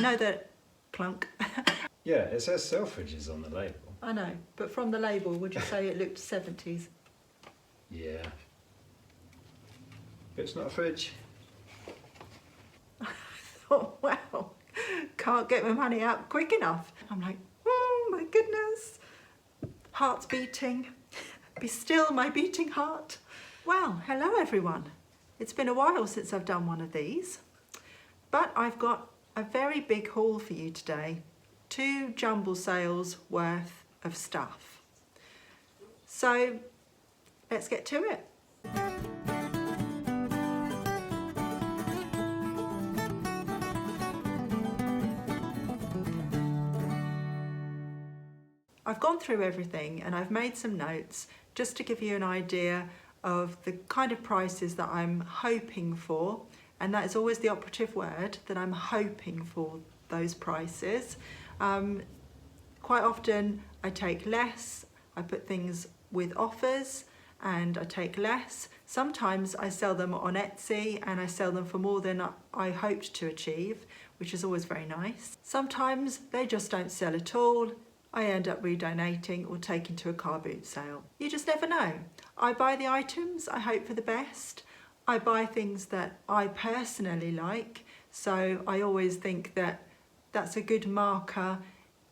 know that clunk. Yeah, it says Selfridges on the label. I know, but from the label, would you say it looked 70s? Yeah. It's not a fridge. Oh, wow, can't get my money out quick enough. I'm like, oh my goodness. Heart's beating. Be still, my beating heart. Well, hello everyone. It's been a while since I've done one of these, but I've got a very big haul for you today. 2 Jumble sales worth of stuff. So let's get to it. I've gone through everything and I've made some notes just to give you an idea of the kind of prices that I'm hoping for, and that is always the operative word, that I'm hoping for those prices. Quite often I take less, I put things with offers and I take less. Sometimes I sell them on Etsy and I sell them for more than I hoped to achieve, which is always very nice. Sometimes they just don't sell at all. I end up redonating or taking to a car boot sale. You just never know. I buy the items, I hope for the best. I buy things that I personally like, so I always think that that's a good marker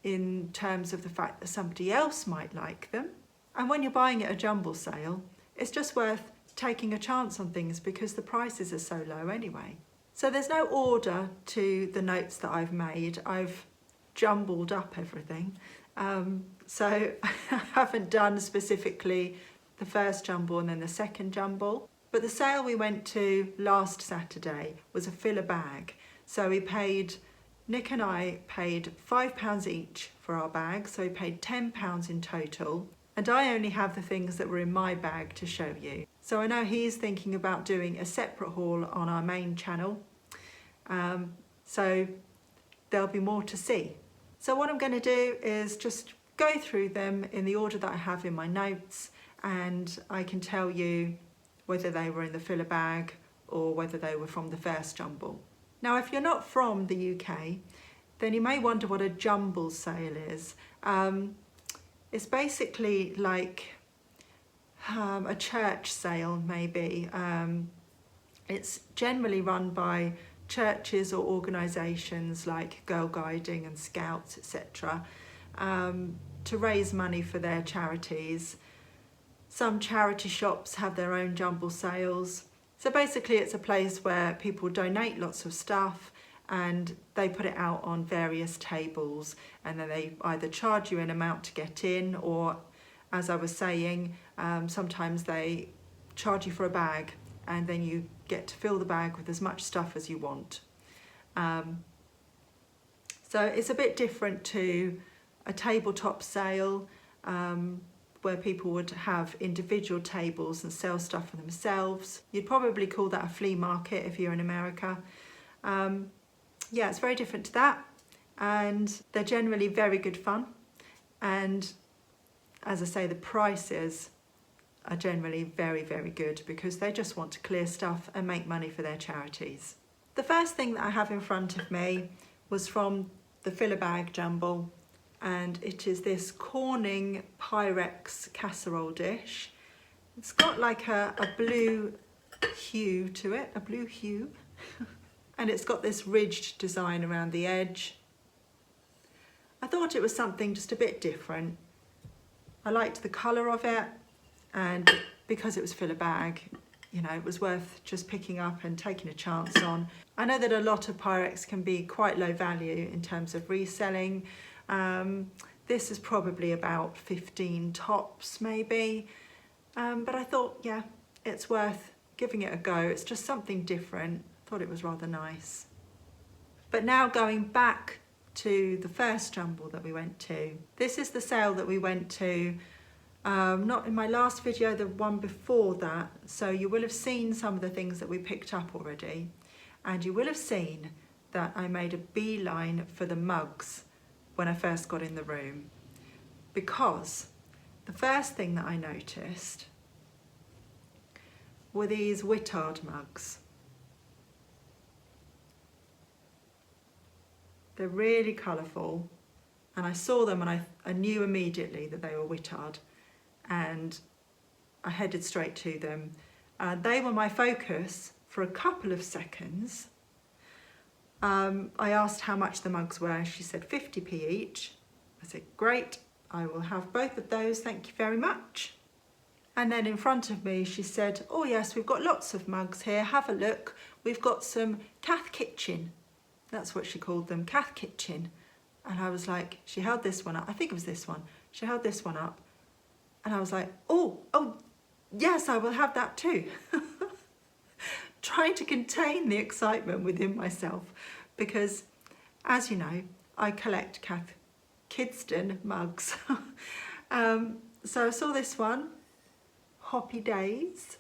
in terms of the fact that somebody else might like them. And when you're buying at a jumble sale, it's just worth taking a chance on things because the prices are so low anyway. So there's no order to the notes that I've made. I've jumbled up everything. So I haven't done specifically the first jumble and then the second jumble. But the sale we went to last Saturday was a filler bag. So Nick and I paid £5 each for our bag, so we paid £10 in total. And I only have the things that were in my bag to show you. So I know he's thinking about doing a separate haul on our main channel. So there'll be more to see. So what I'm going to do is just go through them in the order that I have in my notes, and I can tell you whether they were in the filler bag or whether they were from the first jumble. Now, if you're not from the UK, then you may wonder what a jumble sale is. It's basically like a church sale, maybe. It's generally run by churches or organisations like Girl Guiding and Scouts, etc., to raise money for their charities. Some charity shops have their own jumble sales. So basically it's a place where people donate lots of stuff and they put it out on various tables, and then they either charge you an amount to get in, or, as I was saying, sometimes they charge you for a bag and then you get to fill the bag with as much stuff as you want. So it's a bit different to a tabletop sale where people would have individual tables and sell stuff for themselves. You'd probably call that a flea market if you're in America. Yeah, it's very different to that, and they're generally very good fun. And as I say, the prices are generally very, very good because they just want to clear stuff and make money for their charities. The first thing that I have in front of me was from the filler bag jumble, and it is this Corning Pyrex casserole dish. It's got like a blue hue to it, a blue hue, and it's got this ridged design around the edge. I thought it was something just a bit different. I liked the colour of it, and because it was filler bag, you know, it was worth just picking up and taking a chance on. I know that a lot of Pyrex can be quite low value in terms of reselling. This is probably about 15 tops maybe, but I thought, yeah, it's worth giving it a go. It's just something different. I thought it was rather nice. But now going back to the first jumble that we went to. This is the sale that we went to, not in my last video, the one before that. So you will have seen some of the things that we picked up already, and you will have seen that I made a beeline for the mugs when I first got in the room, because the first thing that I noticed were these Wittard mugs. They're really colourful, and I saw them and I knew immediately that they were Whittard, and I headed straight to them. They were my focus for a couple of seconds. I asked how much the mugs were. She said 50p each. I said, great, I will have both of those, thank you very much. And then in front of me she said, oh yes, we've got lots of mugs here, have a look. We've got some Cath Kitchen. That's what she called them, Cath Kitchen. And I was like, she held this one up, I think it was this one. She held this one up and I was like, oh, yes, I will have that too. Trying to contain the excitement within myself because, as you know, I collect Cath Kidston mugs. So I saw this one, Hoppy Days,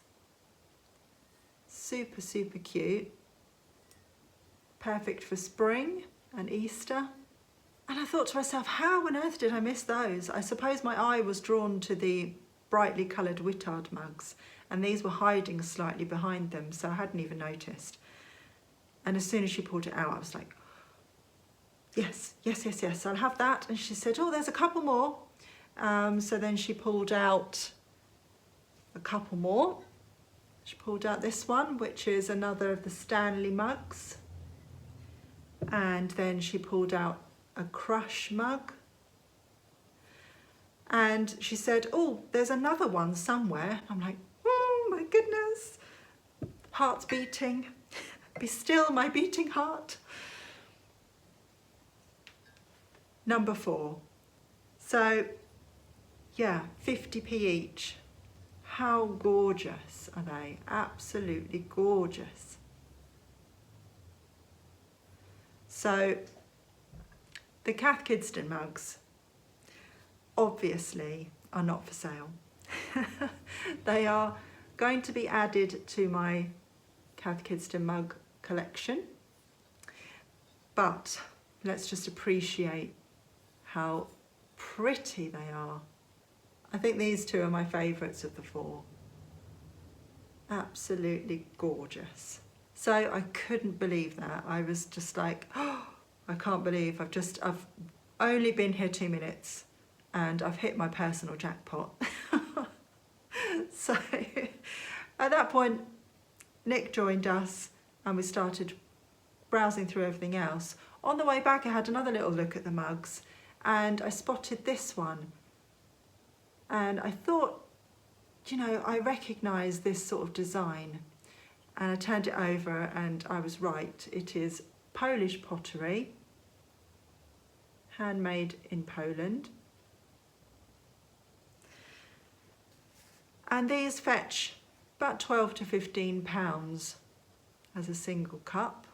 super, super cute, perfect for spring and Easter. And I thought to myself, how on earth did I miss those? I suppose my eye was drawn to the brightly coloured Whittard mugs, and these were hiding slightly behind them, so I hadn't even noticed. And as soon as she pulled it out, I was like, yes, yes, yes, yes, I'll have that. And she said, oh, there's a couple more. So then she pulled out a couple more. She pulled out this one, which is another of the Stanley mugs. And then she pulled out a Crush mug. And she said, oh, there's another one somewhere. I'm like, oh my goodness. Heart's beating. Be still, my beating heart. Number 4. So, yeah, 50p each. How gorgeous are they? Absolutely gorgeous. So, the Cath Kidston mugs obviously are not for sale. They are going to be added to my Cath Kidston mug collection, but let's just appreciate how pretty they are. I think these two are my favourites of the 4. Absolutely gorgeous. So I couldn't believe that. I was just like, oh, I can't believe I've only been here 2 minutes and I've hit my personal jackpot. So at that point, Nick joined us and we started browsing through everything else. On the way back, I had another little look at the mugs and I spotted this one. And I thought, you know, I recognise this sort of design. And I turned it over and I was right. It is Polish pottery, handmade in Poland. And these fetch about 12 to 15 pounds as a single cup.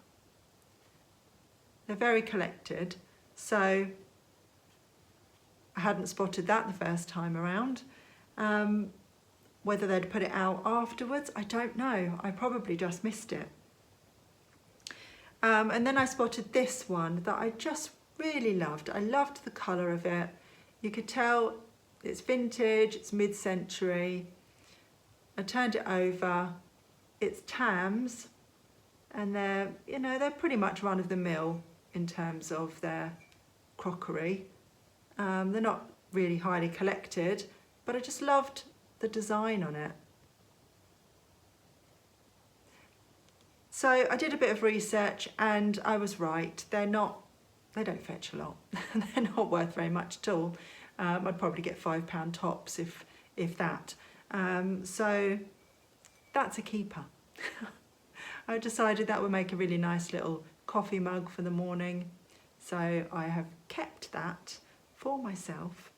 They're very collected, so I hadn't spotted that the first time around. Whether they'd put it out afterwards, I don't know. I probably just missed it. And then I spotted this one that I just really loved. I loved the colour of it. You could tell it's vintage, it's mid-century. I turned it over. It's Tams, and they're, you know, they're pretty much run of the mill in terms of their crockery. They're not really highly collected, but I just loved the design on it. So I did a bit of research and I was right. They don't fetch a lot. They're not worth very much at all. I'd probably get £5 tops if that. So that's a keeper. I decided that would make a really nice little coffee mug for the morning. So I have kept that for myself.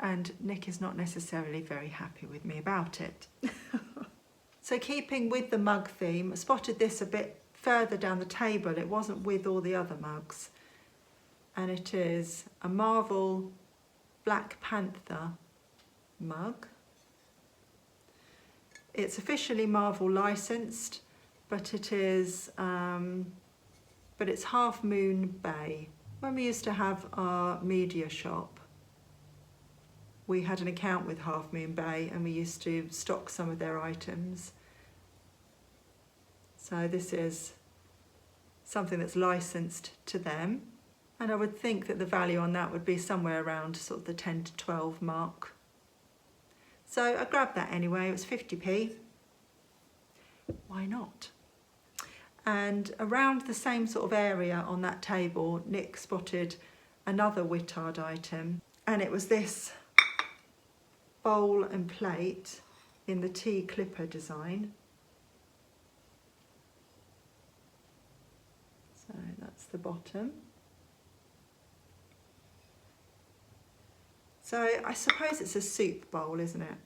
And Nick is not necessarily very happy with me about it. So keeping with the mug theme, I spotted this a bit further down the table. It wasn't with all the other mugs. And it is a Marvel Black Panther mug. It's officially Marvel licensed, but it is, but it's Half Moon Bay. When we used to have our media shop, we had an account with Half Moon Bay and we used to stock some of their items. So this is something that's licensed to them. And I would think that the value on that would be somewhere around sort of the 10 to 12 mark. So I grabbed that anyway, it was 50p. Why not? And around the same sort of area on that table, Nick spotted another Wittard item, and it was this bowl and plate in the T clipper design. So that's the bottom. So I suppose it's a soup bowl, isn't it?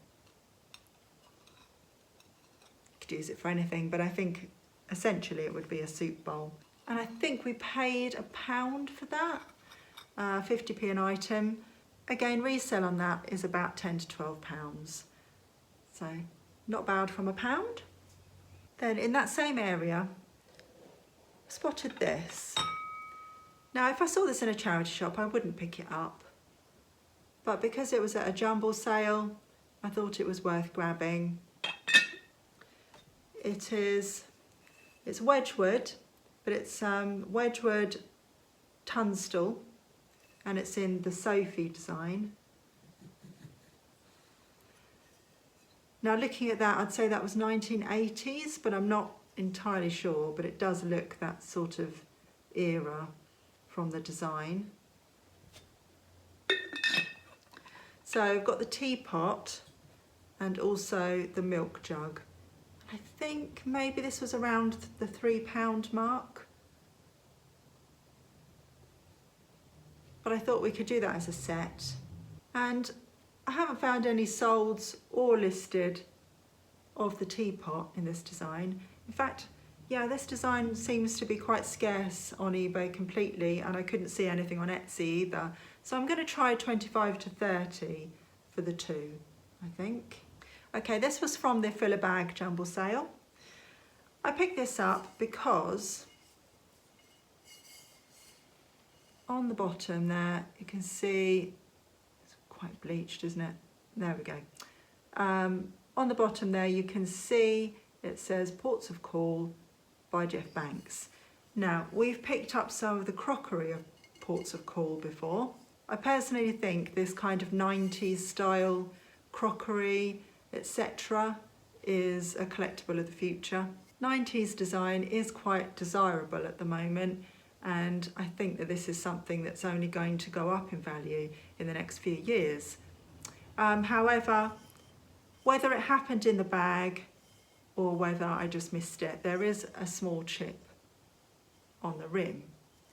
You could use it for anything, but I think essentially it would be a soup bowl. And I think we paid £1 for that, 50p an item. Again, resale on that is about 10 to 12 pounds. So not bad from £1. Then in that same area, I spotted this. Now, if I saw this in a charity shop, I wouldn't pick it up. But because it was at a Jumble sale, I thought it was worth grabbing. It's Wedgwood, but it's Wedgwood Tunstall, and it's in the Sophie design. Now looking at that, I'd say that was 1980s, but I'm not entirely sure, but it does look that sort of era from the design. So I've got the teapot and also the milk jug. I think maybe this was around the £3 mark. But I thought we could do that as a set. And I haven't found any solds or listed of the teapot in this design. In fact, yeah, this design seems to be quite scarce on eBay completely, and I couldn't see anything on Etsy either. So I'm going to try 25 to 30 for the two, I think. Okay, this was from the Fill a Bag Jumble sale. I picked this up because on the bottom there, you can see, it's quite bleached, isn't it? There we go. On the bottom there, you can see it says Ports of Call by Jeff Banks. Now, we've picked up some of the crockery of Ports of Call before. I personally think this kind of 90s style crockery, etc., is a collectible of the future. 90s design is quite desirable at the moment, and I think that this is something that's only going to go up in value in the next few years. However, whether it happened in the bag or whether I just missed it, there is a small chip on the rim,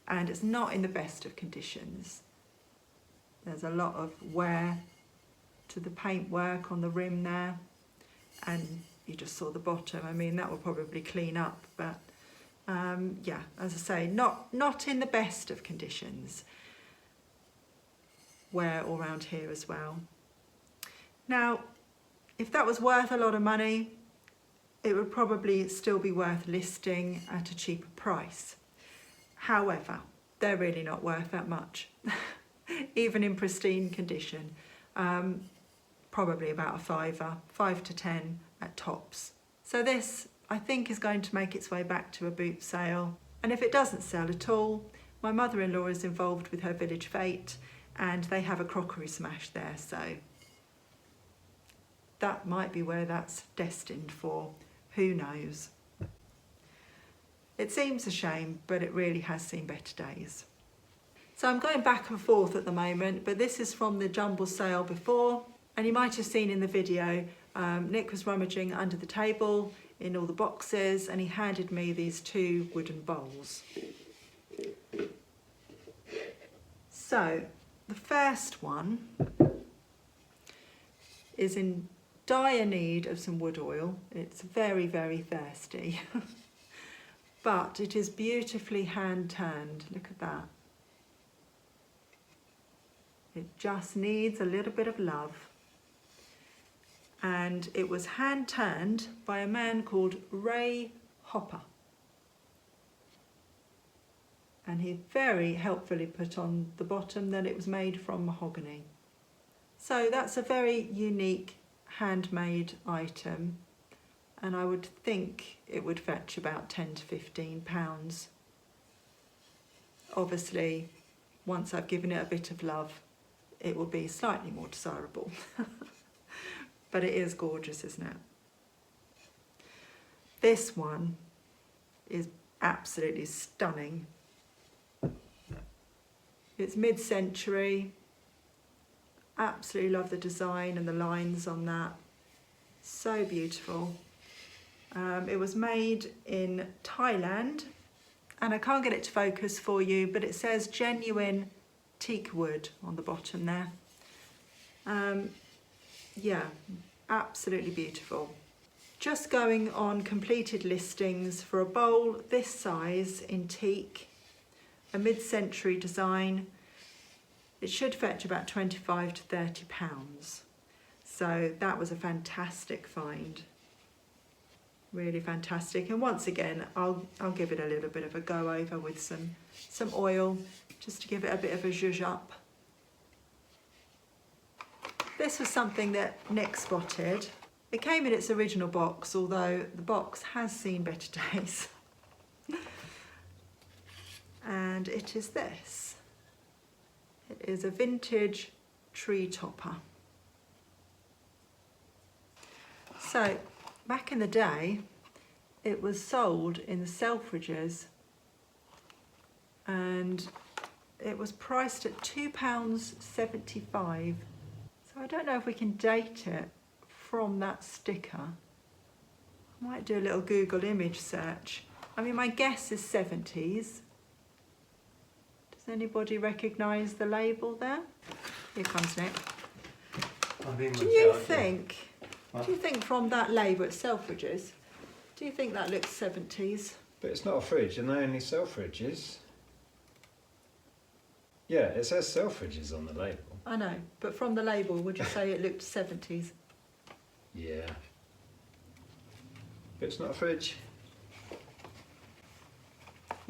and it's not in the best of conditions. There's a lot of wear to the paintwork on the rim there, and you just saw the bottom. I mean, that will probably clean up, but yeah, as I say, not in the best of conditions. Wear all around here as well. Now, if that was worth a lot of money, it would probably still be worth listing at a cheaper price. However, they're really not worth that much, even in pristine condition. Probably about a fiver, 5 to 10 at tops. So this, I think, is going to make its way back to a boot sale. And if it doesn't sell at all, my mother-in-law is involved with her village fete, and they have a crockery smash there, so that might be where that's destined for. Who knows? It seems a shame, but it really has seen better days. So I'm going back and forth at the moment, but this is from the Jumble sale before, and you might have seen in the video, Nick was rummaging under the table in all the boxes, and he handed me these two wooden bowls. So the first one is in dire need of some wood oil. It's very, very thirsty, but it is beautifully hand turned. Look at that. It just needs a little bit of love. And it was hand turned by a man called Ray Hopper. And he very helpfully put on the bottom that it was made from mahogany. So that's a very unique handmade item, and I would think it would fetch about 10 to 15 pounds. obviously once I've given it a bit of love, it will be slightly more desirable. But it is gorgeous, isn't it? This one is absolutely stunning. It's mid-century. Absolutely love the design and the lines on that. So beautiful. It was made in Thailand, and I can't get it to focus for you, but it says genuine teak wood on the bottom there. Yeah, absolutely beautiful. Just going on completed listings for a bowl this size in teak, a mid-century design. It should fetch about 25 to 30 pounds. So that was a fantastic find. Really fantastic. And once again, I'll give it a little bit of a go over with some oil, just to give it a bit of a zhuzh up. This was something that Nick spotted. It came in its original box, although the box has seen better days. And it is this. It is a vintage tree topper. So, back in the day, it was sold in the Selfridges, and it was priced at £2.75. So I don't know if we can date it from that sticker. I might do a little Google image search. I mean, my guess is 70s. Does anybody recognise the label there? Here comes Nick. Do you think from that label at Selfridges, do you think that looks 70s? But it's not a fridge, and they only sell fridges. Yeah, it says Selfridges on the label. I know, but from the label, would you say it looked 70s? Yeah. But it's not a fridge.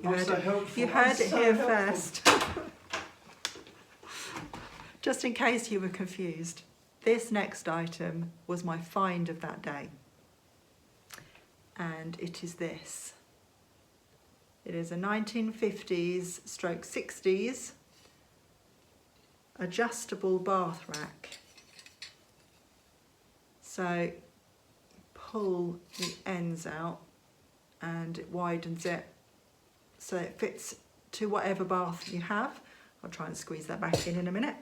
You heard it here first. Just in case you were confused, this next item was my find of that day. And it is this. It is a 1950s/60s adjustable bath rack. So pull the ends out and it widens it so it fits to whatever bath you have. I'll try and squeeze that back in a minute.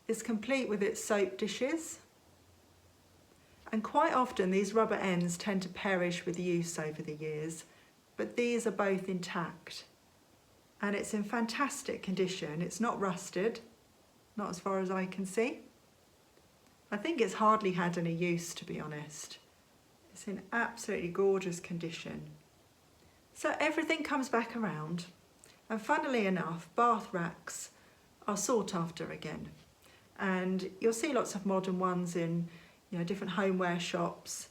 It's complete with its soap dishes. And quite often these rubber ends tend to perish with use over the years, but these are both intact. And it's in fantastic condition. It's not rusted, not as far as I can see. I think it's hardly had any use, to be honest. It's in absolutely gorgeous condition. So everything comes back around, and funnily enough, bath racks are sought after again. And you'll see lots of modern ones in, different homeware shops.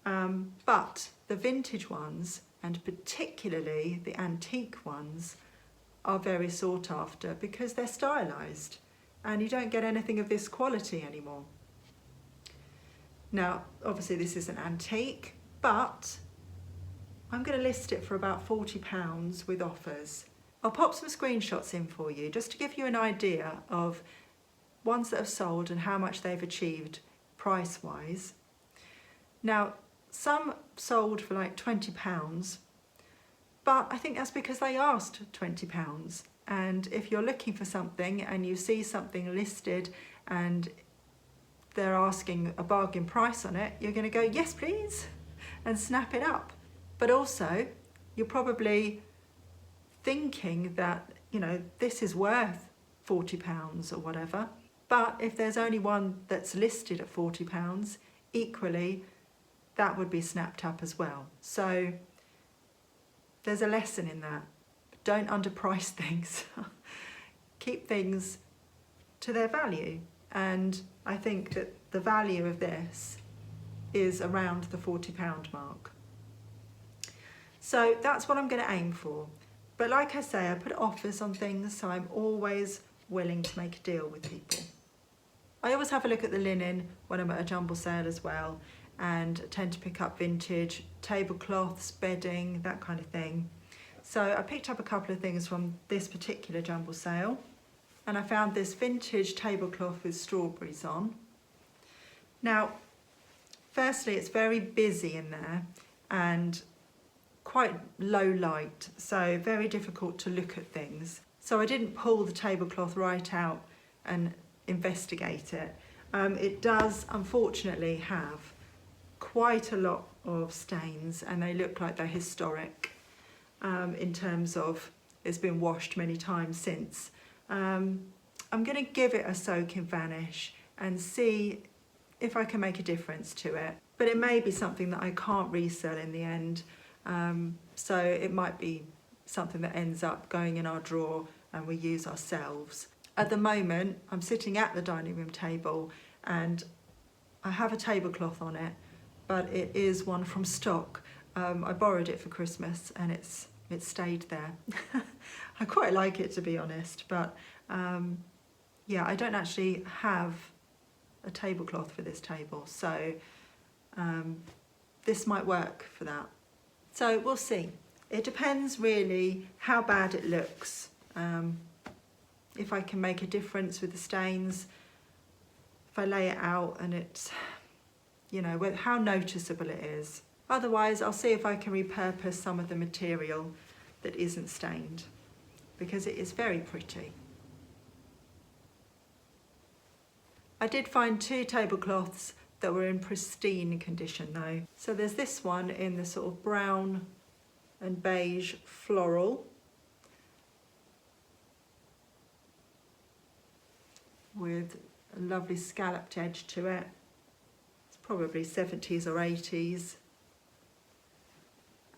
But the vintage ones, and particularly the antique ones, are very sought after because they're stylised, and you don't get anything of this quality anymore. Now, obviously this is an antique, but I'm going to list it for about £40 with offers. I'll pop some screenshots in for you just to give you an idea of ones that have sold and how much they've achieved price-wise. Now, some sold for like £20, but I think that's because they asked £20. And if you're looking for something and you see something listed and they're asking a bargain price on it, you're going to go, yes please, and snap it up. But also, you're probably thinking that, this is worth £40 or whatever. But if there's only one that's listed at £40, equally, that would be snapped up as well. So there's a lesson in that. Don't underprice things. Keep things to their value. And I think that the value of this is around the £40 mark. So that's what I'm going to aim for. But like I say, I put offers on things, so I'm always willing to make a deal with people. I always have a look at the linen when I'm at a Jumble sale as well, and tend to pick up vintage tablecloths, bedding, that kind of thing. So I picked up a couple of things from this particular Jumble sale, and I found this vintage tablecloth with strawberries on. Now, firstly, it's very busy in there and quite low light, so very difficult to look at things. So I didn't pull the tablecloth right out and investigate it. It does unfortunately have quite a lot of stains, and they look like they're historic in terms of it's been washed many times since. I'm going to give it a soak in Vanish and see if I can make a difference to it. But it may be something that I can't resell in the end. So it might be something that ends up going in our drawer and we use ourselves. At the moment, I'm sitting at the dining room table and I have a tablecloth on it, but it is one from stock. I borrowed it for Christmas and it's stayed there. I quite like it, to be honest, but yeah, I don't actually have a tablecloth for this table, so this might work for that. So we'll see. It depends really how bad it looks. If I can make a difference with the stains, if I lay it out and it's, you know, how noticeable it is. Otherwise, I'll see if I can repurpose some of the material that isn't stained, because it is very pretty. I did find 2 tablecloths that were in pristine condition though. So there's this one in the sort of brown and beige floral, with a lovely scalloped edge to it. It's probably 70s or 80s.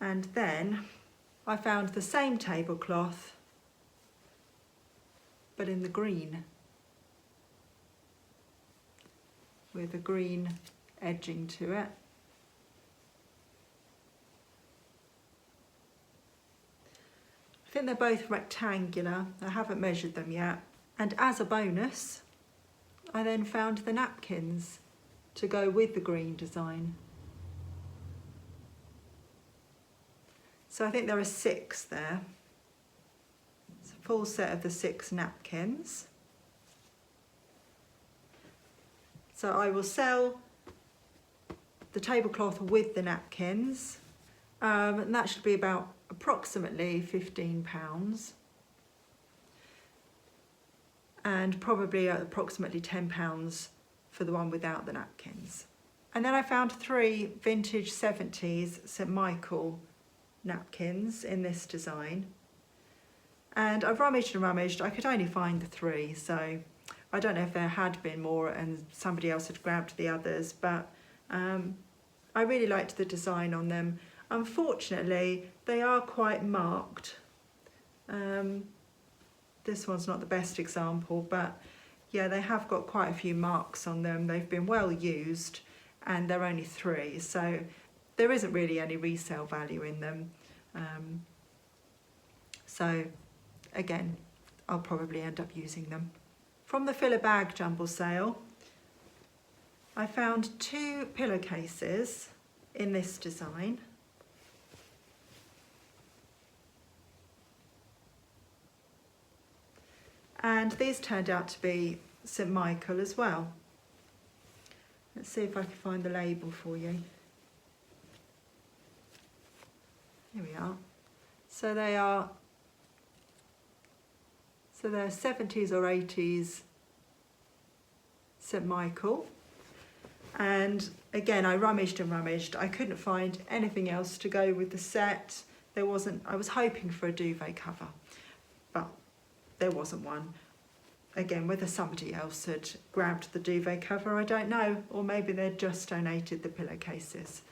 And then I found the same tablecloth, but in the green, with a green edging to it. I think they're both rectangular. I haven't measured them yet. And as a bonus, I then found the napkins to go with the green design. So I think there are 6 there. It's a full set of the 6 napkins. So I will sell the tablecloth with the napkins, and that should be about approximately £15, and probably approximately £10 for the one without the napkins. And then I found 3 vintage 70s St Michael napkins in this design, and I've rummaged and rummaged. I could only find the 3, so I don't know if there had been more and somebody else had grabbed the others, but I really liked the design on them. Unfortunately, they are quite marked. This one's not the best example, but yeah, they have got quite a few marks on them. They've been well used and they're only 3, so there isn't really any resale value in them. So again, I'll probably end up using them. From the Fill a Bag Jumble sale, I found 2 pillowcases in this design. And these turned out to be St Michael as well. Let's see if I can find the label for you. Here we are. So they're 70s or 80s St Michael. And again, I rummaged and rummaged. I couldn't find anything else to go with the set. I was hoping for a duvet cover, but there wasn't one. Again, whether somebody else had grabbed the duvet cover, I don't know, or maybe they'd just donated the pillowcases.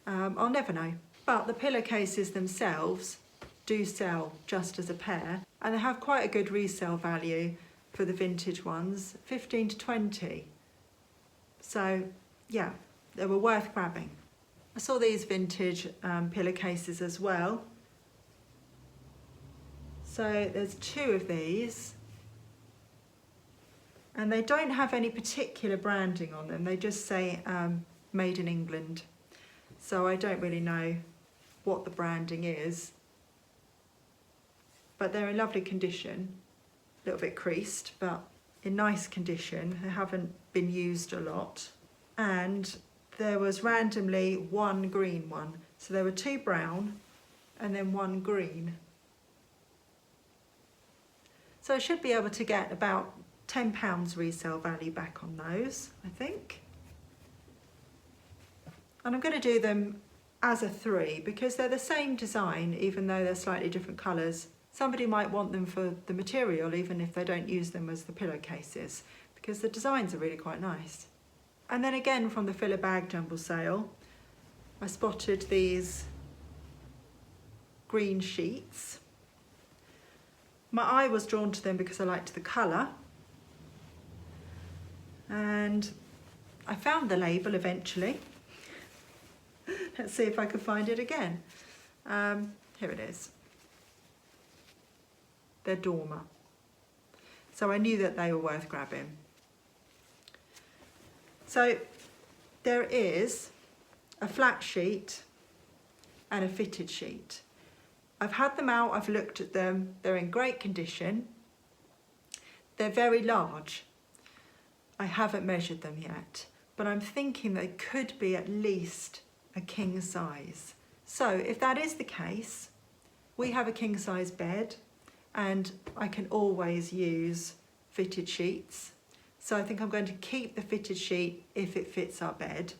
I'll never know. But the pillowcases themselves do sell just as a pair, and they have quite a good resale value for the vintage ones, 15 to 20. So yeah, they were worth grabbing. I saw these vintage pillowcases as well. So there's 2 of these, and they don't have any particular branding on them. They just say made in England. So I don't really know what the branding is. but they're in lovely condition. A little bit creased, but in nice condition. They haven't been used a lot. And there was randomly one green one. So there were 2 brown and then 1 green. So I should be able to get about £10 resale value back on those, I think. And I'm going to do them as a 3 because they're the same design, even though they're slightly different colours. Somebody might want them for the material, even if they don't use them as the pillowcases, because the designs are really quite nice. And then again, from the filler bag jumble sale, I spotted these green sheets. My eye was drawn to them because I liked the colour. And I found the label eventually. Let's see if I can find it again. Here it is. They're Dormer. So I knew that they were worth grabbing. So there is a flat sheet and a fitted sheet. I've had them out, I've looked at them, they're in great condition. They're very large. I haven't measured them yet, but I'm thinking they could be at least a king size. So if that is the case, we have a king size bed and I can always use fitted sheets. So I think I'm going to keep the fitted sheet if it fits our bed.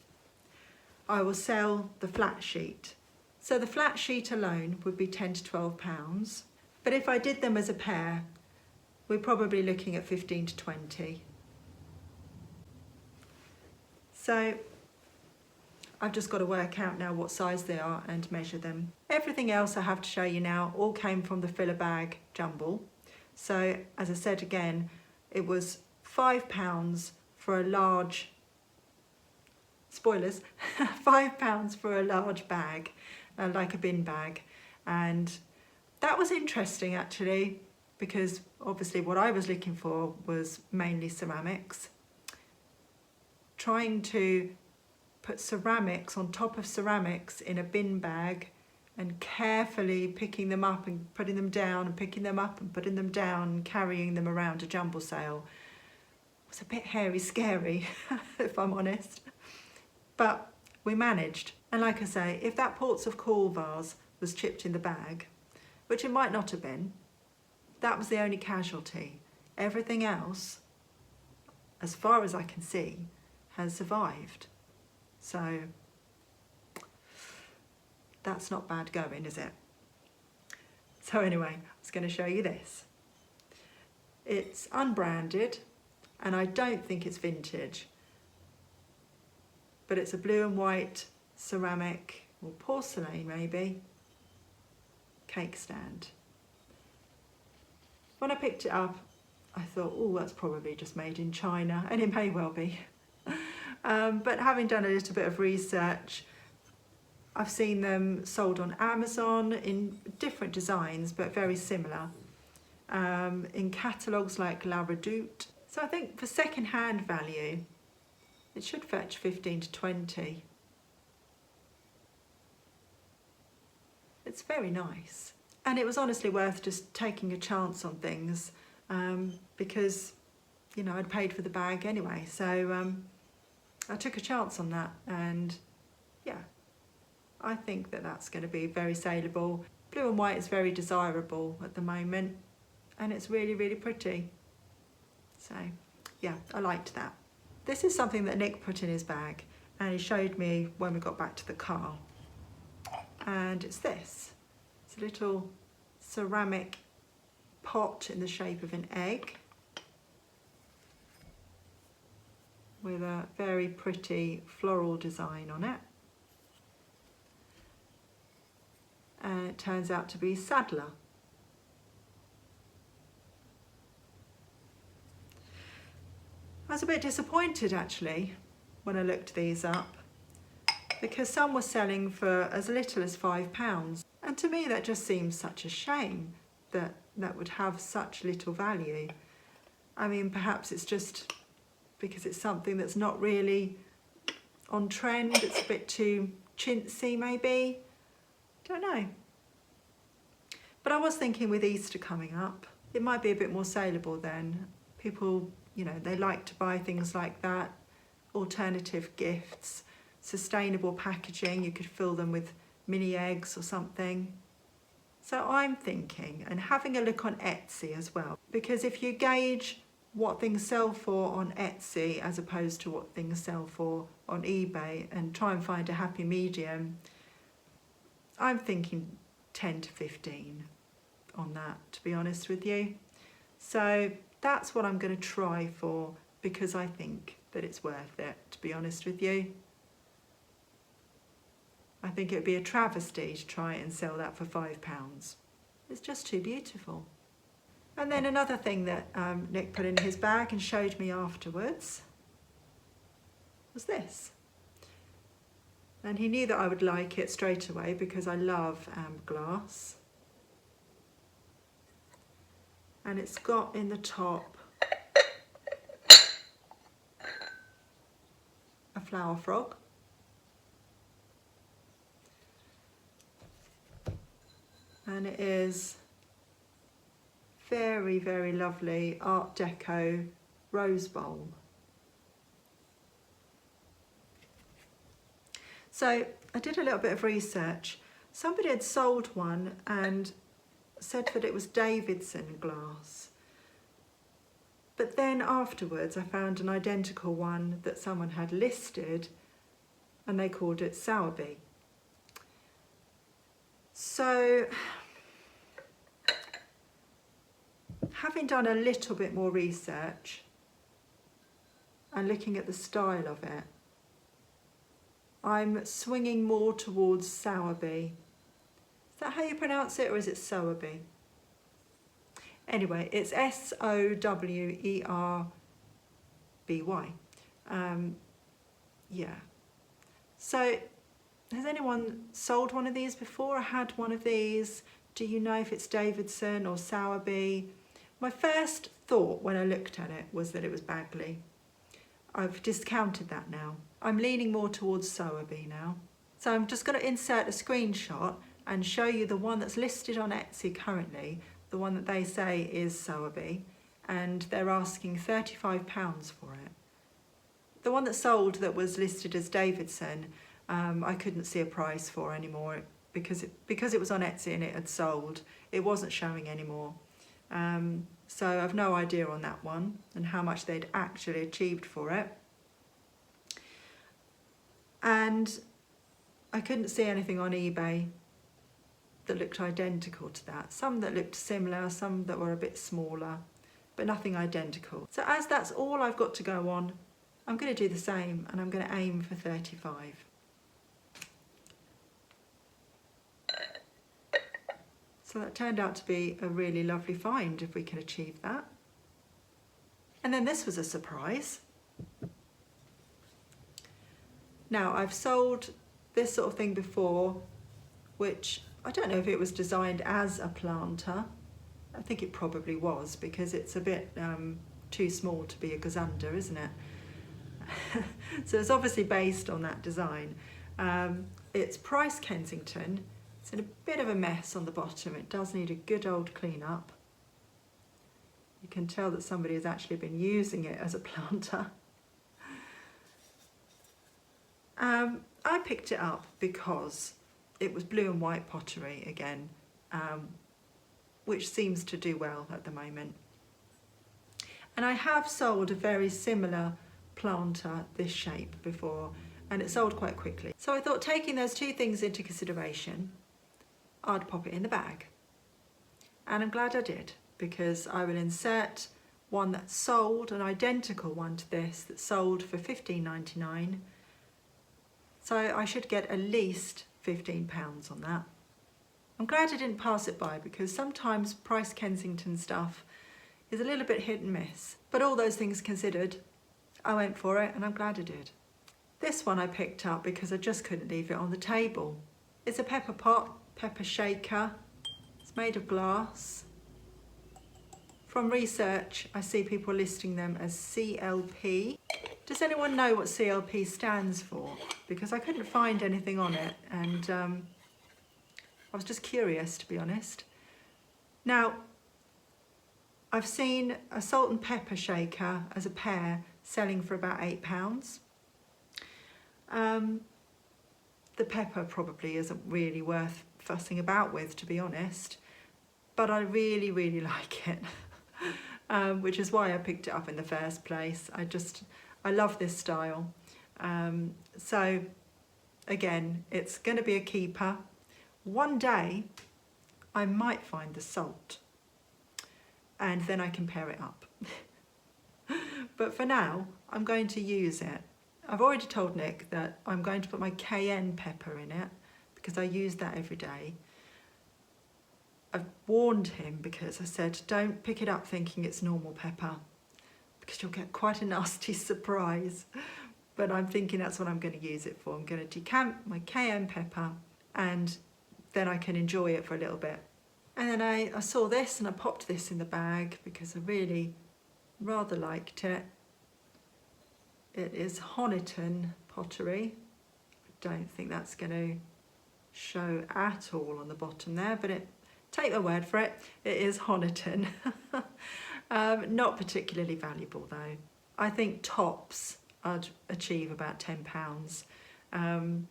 I will sell the flat sheet. So the flat sheet alone would be £10 to £12. But if I did them as a pair, we're probably looking at 15 to 20. So I've just got to work out now what size they are and measure them. Everything else I have to show you now all came from the filler bag jumble. So as I said again, it was £5 for a large, spoilers, £5 for a large bag, like a bin bag. And that was interesting actually, because obviously what I was looking for was mainly ceramics. Trying to put ceramics on top of ceramics in a bin bag and carefully picking them up and putting them down and picking them up and putting them down and carrying them around a jumble sale was a bit hairy scary, if I'm honest. But we managed. And like I say, if that Ports of Call vase was chipped in the bag, which it might not have been, that was the only casualty. Everything else, as far as I can see, has survived. So that's not bad going, is it? So anyway, I was going to show you this. It's unbranded and I don't think it's vintage, but it's a blue and white ceramic or porcelain maybe cake stand. When I picked it up, I thought, oh, that's probably just made in China, and it may well be. But having done a little bit of research, I've seen them sold on Amazon in different designs, but very similar, in catalogues like La Redoute. So I think for second-hand value, it should fetch 15 to 20. It's very nice. And it was honestly worth just taking a chance on things, because, you know, I'd paid for the bag anyway. So I took a chance on that, and yeah, I think that that's going to be very saleable. Blue and white is very desirable at the moment, and it's really, really pretty. So yeah, I liked that. This is something that Nick put in his bag, and he showed me when we got back to the car. And it's this. It's a little ceramic pot in the shape of an egg, with a very pretty floral design on it. And it turns out to be Saddler. I was a bit disappointed actually when I looked these up, because some were selling for as little as £5. And to me that just seems such a shame that that would have such little value. I mean, perhaps it's just because it's something that's not really on trend, it's a bit too chintzy maybe, don't know. But I was thinking with Easter coming up, it might be a bit more saleable then. People, they like to buy things like that, alternative gifts, sustainable packaging. You could fill them with mini eggs or something. So I'm thinking, and having a look on Etsy as well, because if you gauge what things sell for on Etsy as opposed to what things sell for on eBay and try and find a happy medium, I'm thinking 10 to 15 on that, to be honest with you. So that's what I'm going to try for, because I think that it's worth it, to be honest with you. I think it would be a travesty to try and sell that for £5. It's just too beautiful. And then another thing that Nick put in his bag and showed me afterwards was this. And he knew that I would like it straight away because I love amber glass. And it's got in the top a flower frog. And it is very, very lovely Art Deco rose bowl. So I did a little bit of research. Somebody had sold one and said that it was Davidson glass. But then afterwards I found an identical one that someone had listed and they called it Sowerby. So, having done a little bit more research and looking at the style of it, I'm swinging more towards Sowerby. Is that how you pronounce it, or is it Sowerby? Anyway, it's Sowerby. Yeah. So, has anyone sold one of these before or had one of these? Do you know if it's Davidson or Sowerby? My first thought when I looked at it was that it was Bagley. I've discounted that now. I'm leaning more towards Sowerby now. So I'm just going to insert a screenshot and show you the one that's listed on Etsy currently, the one that they say is Sowerby, and they're asking £35 for it. The one that sold that was listed as Davidson, I couldn't see a price for anymore because it was on Etsy and it had sold. It wasn't showing anymore. So I've no idea on that one and how much they'd actually achieved for it. And I couldn't see anything on eBay that looked identical to that. Some that looked similar, some that were a bit smaller, but nothing identical. So as that's all I've got to go on, I'm going to do the same and I'm going to aim for 35. So that turned out to be a really lovely find if we can achieve that. And then this was a surprise. Now I've sold this sort of thing before, which I don't know if it was designed as a planter. I think it probably was because it's a bit too small to be a gazunder, isn't it? So it's obviously based on that design. It's Price Kensington. It's in a bit of a mess on the bottom. It does need a good old clean up. You can tell that somebody has actually been using it as a planter. I picked it up because it was blue and white pottery again, which seems to do well at the moment. And I have sold a very similar planter this shape before, and it sold quite quickly. So I thought, taking those two things into consideration, I'd pop it in the bag. And I'm glad I did, because I will insert one that sold, an identical one to this, that sold for £15.99. So I should get at least £15 on that. I'm glad I didn't pass it by, because sometimes Price Kensington stuff is a little bit hit and miss. But all those things considered, I went for it and I'm glad I did. This one I picked up because I just couldn't leave it on the table. It's a pepper pot, pepper shaker. It's made of glass. From research, I see people listing them as CLP. Does anyone know what CLP stands for? Because I couldn't find anything on it, and I was just curious, to be honest. Now, I've seen a salt and pepper shaker as a pair selling for about £8. The pepper probably isn't really worth fussing about with, to be honest, but I really, really like it, which is why I picked it up in the first place. I love this style. So again, it's going to be a keeper. One day I might find the salt and then I can pair it up. But for now, I'm going to use it. I've already told Nick that I'm going to put my cayenne pepper in it because I use that every day. I've warned him because I said, don't pick it up thinking it's normal pepper because you'll get quite a nasty surprise. But I'm thinking that's what I'm going to use it for. I'm going to decant my cayenne pepper and then I can enjoy it for a little bit. And then I saw this and I popped this in the bag because I really rather liked it. It is Honiton pottery. I don't think that's going to show at all on the bottom there, but take my word for it, it is Honiton. Not particularly valuable though. I think tops I'd achieve about £10.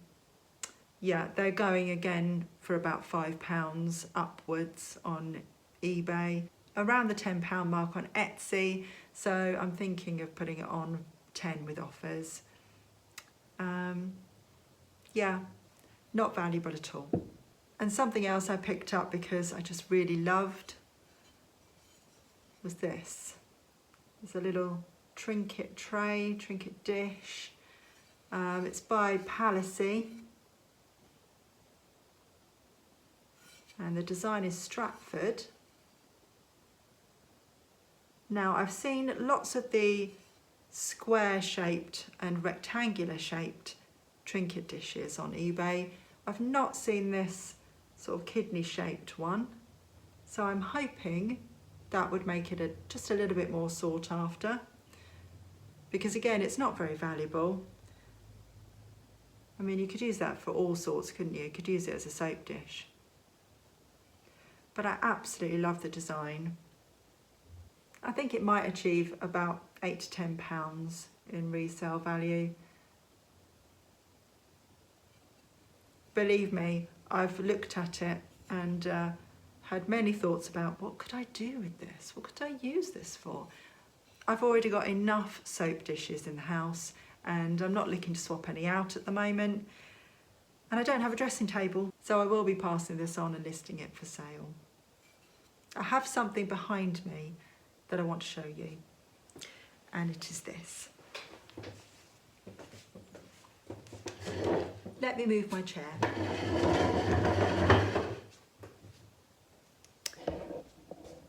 Yeah, they're going again for about £5 upwards on eBay, around the £10 mark on Etsy, so I'm thinking of putting it on 10 with offers. Yeah, not valuable at all. And something else I picked up because I just really loved was this. It's a little trinket tray, trinket dish. It's by Palissy. And the design is Stratford. Now I've seen lots of the square shaped and rectangular shaped trinket dishes on eBay. I've not seen this sort of kidney shaped one. So I'm hoping that would make it just a little bit more sought after. Because again, it's not very valuable. I mean, you could use that for all sorts, couldn't you? You could use it as a soap dish. But I absolutely love the design. I think it might achieve about £8 to £10 in resale value. Believe me, I've looked at it and had many thoughts about what could I do with this? What could I use this for? I've already got enough soap dishes in the house and I'm not looking to swap any out at the moment. And I don't have a dressing table, so I will be passing this on and listing it for sale. I have something behind me that I want to show you, and it is this. Let me move my chair.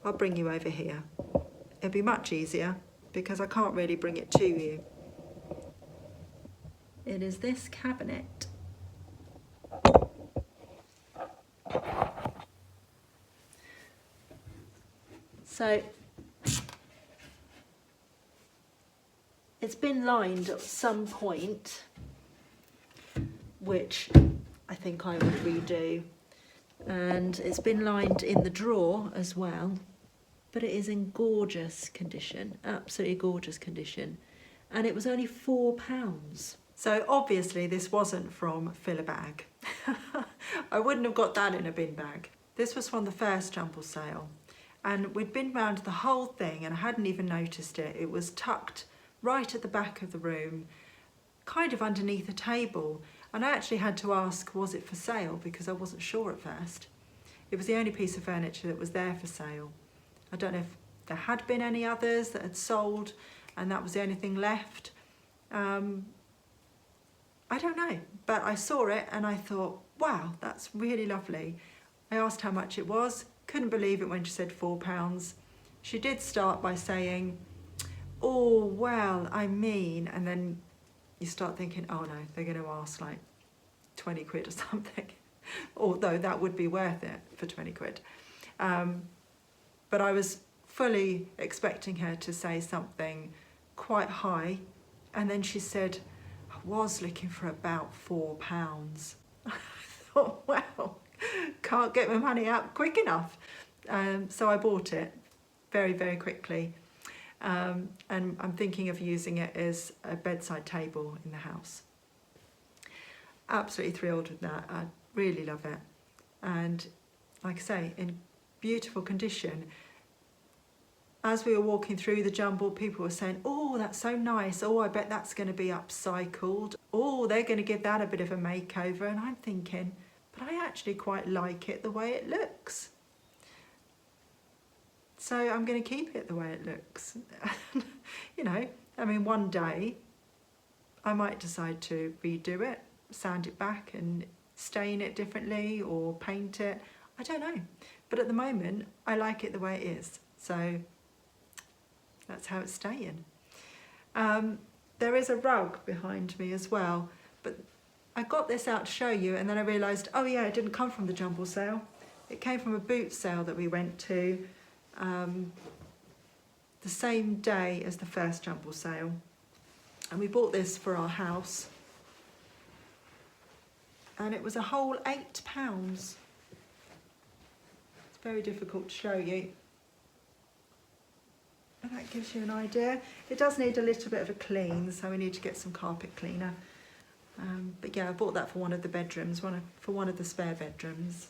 I'll bring you over here. It'll be much easier because I can't really bring it to you. It is this cabinet. So it's been lined at some point, which I think I would redo, and it's been lined in the drawer as well, but it is in gorgeous condition, absolutely gorgeous condition, and it was only £4. So obviously this wasn't from Fill a Bag. I wouldn't have got that in a bin bag. This was from the first Jumble sale. And we'd been round the whole thing and I hadn't even noticed it. It was tucked right at the back of the room, kind of underneath a table. And I actually had to ask, was it for sale? Because I wasn't sure at first. It was the only piece of furniture that was there for sale. I don't know if there had been any others that had sold and that was the only thing left. I don't know, but I saw it and I thought, wow, that's really lovely. I asked how much it was. Couldn't believe it when she said £4. She did start by saying, oh, well, I mean, and then you start thinking, oh no, they're going to ask like 20 quid or something. Although that would be worth it for 20 quid. But I was fully expecting her to say something quite high. And then she said, I was looking for about £4. I thought, wow. Can't get my money out quick enough. So I bought it very, very quickly. And I'm thinking of using it as a bedside table in the house. Absolutely thrilled with that. I really love it. And like I say, in beautiful condition. As we were walking through the Jumble, people were saying, oh, that's so nice. Oh, I bet that's going to be upcycled. Oh, they're going to give that a bit of a makeover. And I'm thinking, but I actually quite like it the way it looks. So I'm going to keep it the way it looks. You know, I mean, one day I might decide to redo it, sand it back and stain it differently or paint it. I don't know. But at the moment, I like it the way it is. So that's how it's staying. There is a rug behind me as well, but I got this out to show you and then I realised, oh yeah, it didn't come from the Jumble sale. It came from a boot sale that we went to the same day as the first Jumble sale. And we bought this for our house. And it was a whole £8. It's very difficult to show you. And that gives you an idea. It does need a little bit of a clean, so we need to get some carpet cleaner. But yeah, I bought that for one of the bedrooms, for one of the spare bedrooms.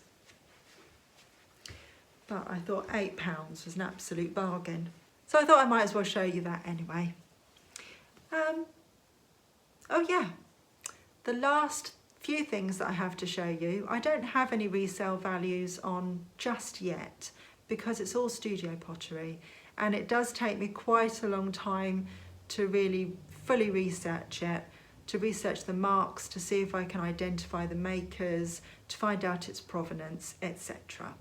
But I thought £8 was an absolute bargain. So I thought I might as well show you that anyway. Oh yeah, the last few things that I have to show you, I don't have any resale values on just yet because it's all studio pottery. And it does take me quite a long time to really fully research it, to research the marks, to see if I can identify the makers, to find out its provenance, etc.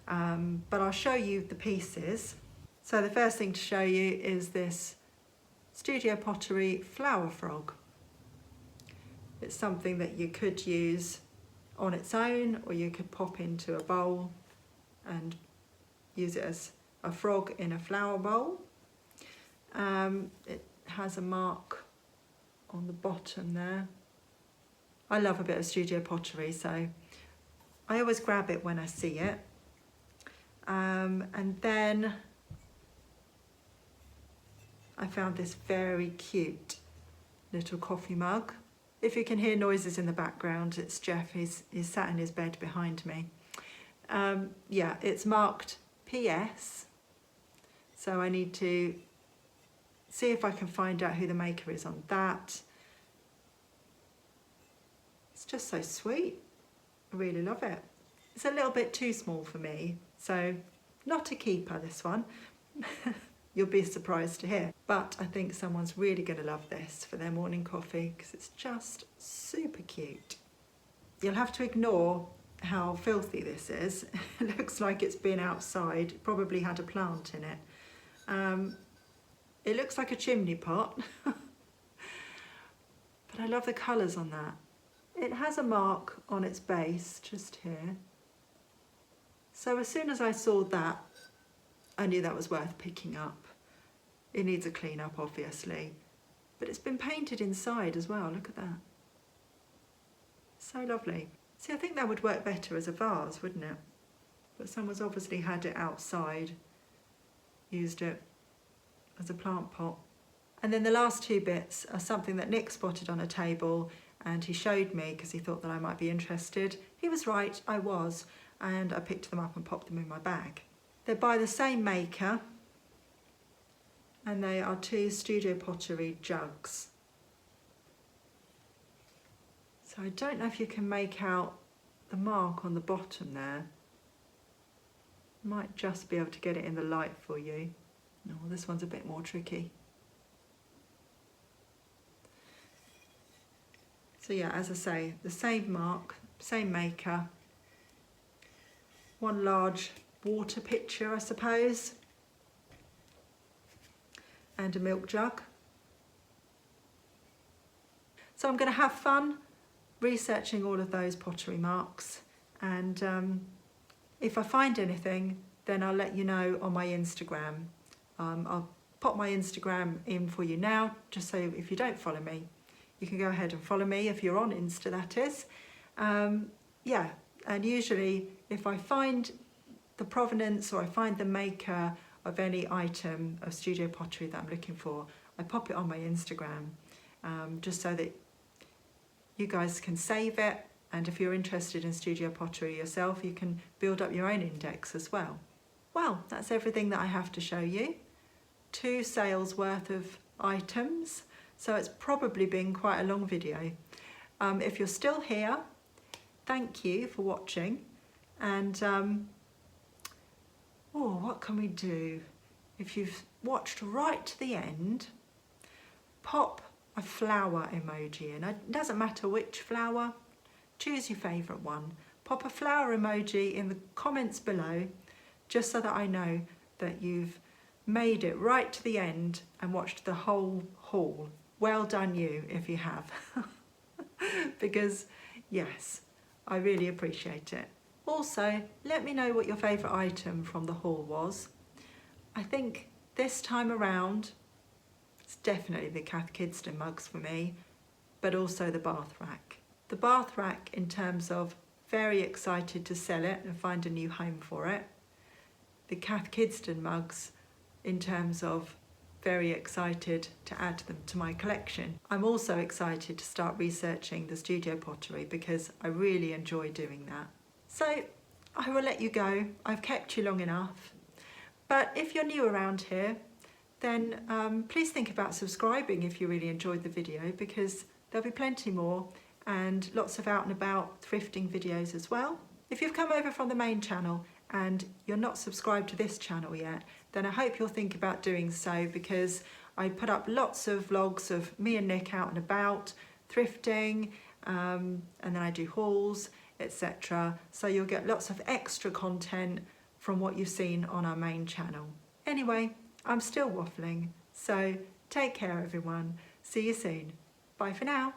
But I'll show you the pieces. So the first thing to show you is this studio pottery flower frog. It's something that you could use on its own, or you could pop into a bowl and use it as a frog in a flower bowl. It has a mark on the bottom there. I love a bit of studio pottery, so I always grab it when I see it. And then I found this very cute little coffee mug. If you can hear noises in the background, it's Jeff. He's sat in his bed behind me. Yeah, it's marked PS. So I need to see if I can find out who the maker is on that. It's just so sweet. I really love it. It's a little bit too small for me, so not a keeper, this one. You'll be surprised to hear. But I think someone's really going to love this for their morning coffee because it's just super cute. You'll have to ignore how filthy this is. It looks like it's been outside. It probably had a plant in it. It looks like a chimney pot. But I love the colours on that. It has a mark on its base just here. So as soon as I saw that, I knew that was worth picking up. It needs a clean up, obviously, but it's been painted inside as well. Look at that. So lovely. See, I think that would work better as a vase, wouldn't it? But someone's obviously had it outside, used it as a plant pot. And then the last two bits are something that Nick spotted on a table and he showed me because he thought that I might be interested. He was right, I was, and I picked them up and popped them in my bag. They're by the same maker and they are two studio pottery jugs. So I don't know if you can make out the mark on the bottom there. Might just be able to get it in the light for you. No, this one's a bit more tricky. So yeah, as I say, the same mark, same maker. One large water pitcher, I suppose, and a milk jug. So I'm going to have fun researching all of those pottery marks, and if I find anything, then I'll let you know on my Instagram. I'll pop my Instagram in for you now, just so if you don't follow me, you can go ahead and follow me if you're on Insta, that is. Yeah, and usually if I find the provenance or I find the maker of any item of studio pottery that I'm looking for, I pop it on my Instagram, just so that you guys can save it, and if you're interested in studio pottery yourself, you can build up your own index as well. Well, that's everything that I have to show you. 2 sales worth of items, so it's probably been quite a long video. If you're still here, thank you for watching, and what can we do? If you've watched right to the end, pop a flower emoji in. It doesn't matter which flower, choose your favourite one. Pop a flower emoji in the comments below, just so that I know that you've made it right to the end and watched the whole haul. Well done you if you have. Because yes, I really appreciate it. Also, let me know what your favourite item from the haul was. I think this time around, it's definitely the Cath Kidston mugs for me, but also the bath rack. The bath rack in terms of very excited to sell it and find a new home for it. The Cath Kidston mugs in terms of very excited to add them to my collection. I'm also excited to start researching the studio pottery because I really enjoy doing that. So I will let you go. I've kept you long enough. But if you're new around here, then please think about subscribing if you really enjoyed the video, because there'll be plenty more and lots of out and about thrifting videos as well. If you've come over from the main channel and you're not subscribed to this channel yet, then I hope you'll think about doing so, because I put up lots of vlogs of me and Nick out and about, thrifting, and then I do hauls, etc. So you'll get lots of extra content from what you've seen on our main channel. Anyway, I'm still waffling, so take care everyone. See you soon. Bye for now.